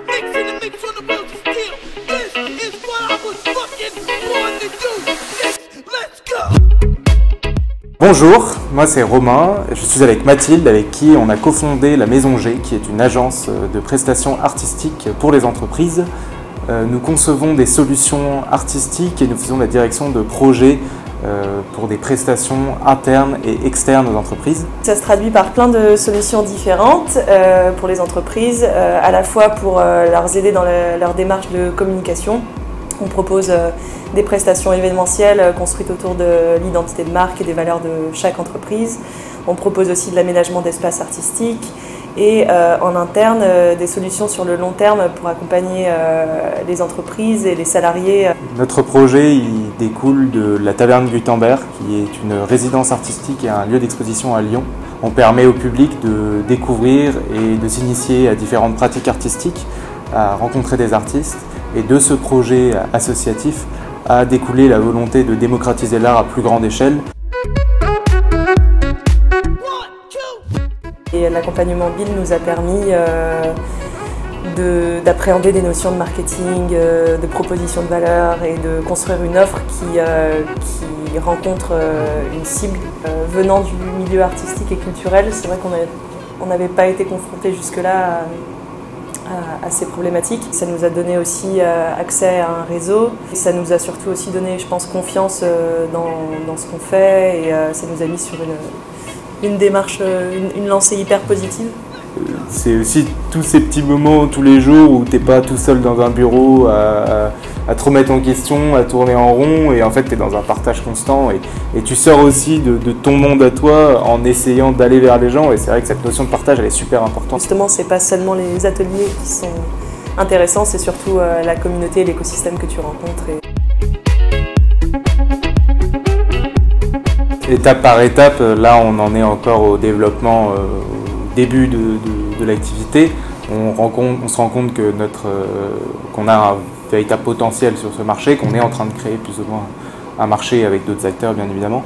mixing the mix on the wheels of steel. This is what I was fucking born to do. Let's go. Bonjour, moi c'est Romain, je suis avec Mathilde avec qui on a cofondé la Maison G, qui est une agence de prestations artistiques pour les entreprises. Nous concevons des solutions artistiques et nous faisons la direction de projets pour des prestations internes et externes aux entreprises. Ça se traduit par plein de solutions différentes pour les entreprises, à la fois pour leur aider dans leur démarche de communication. On propose des prestations événementielles construites autour de l'identité de marque et des valeurs de chaque entreprise. On propose aussi de l'aménagement d'espaces artistiques et en interne des solutions sur le long terme pour accompagner les entreprises et les salariés. Notre projet il découle de la Taverne Gutenberg, qui est une résidence artistique et un lieu d'exposition à Lyon. On permet au public de découvrir et de s'initier à différentes pratiques artistiques, à rencontrer des artistes. Et de ce projet associatif a découlé la volonté de démocratiser l'art à plus grande échelle. Et l'accompagnement BIL nous a permis d'appréhender des notions de marketing, de proposition de valeur et de construire une offre qui rencontre une cible venant du milieu artistique et culturel. C'est vrai qu'on n'avait pas été confronté jusque-là à ces problématiques. Ça nous a donné aussi accès à un réseau. Et ça nous a surtout aussi donné, je pense, confiance dans ce qu'on fait et ça nous a mis sur une démarche, une lancée hyper positive. C'est aussi tous ces petits moments tous les jours où t'es pas tout seul dans un bureau à te remettre en question, à tourner en rond, et en fait tu es dans un partage constant et tu sors aussi de ton monde à toi en essayant d'aller vers les gens, et c'est vrai que cette notion de partage elle est super importante. Justement, c'est pas seulement les ateliers qui sont intéressants, c'est surtout la communauté et l'écosystème que tu rencontres. Étape par étape, là on en est encore au développement, au début de l'activité. On se rend compte que qu'on a un véritable potentiel sur ce marché, qu'on est en train de créer plus ou moins un marché avec d'autres acteurs bien évidemment,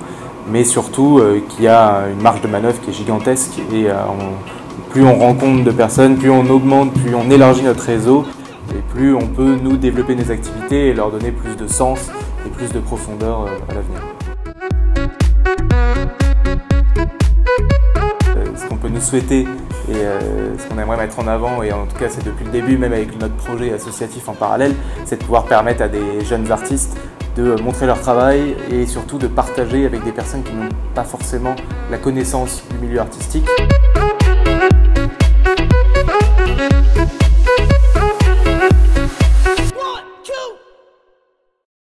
mais surtout qu'il y a une marge de manœuvre qui est gigantesque, et plus on rencontre de personnes, plus on augmente, plus on élargit notre réseau, et plus on peut nous développer nos activités et leur donner plus de sens et plus de profondeur à l'avenir. Ce qu'on peut nous souhaiter et ce qu'on aimerait mettre en avant, et en tout cas c'est depuis le début, même avec notre projet associatif en parallèle, c'est de pouvoir permettre à des jeunes artistes de montrer leur travail et surtout de partager avec des personnes qui n'ont pas forcément la connaissance du milieu artistique.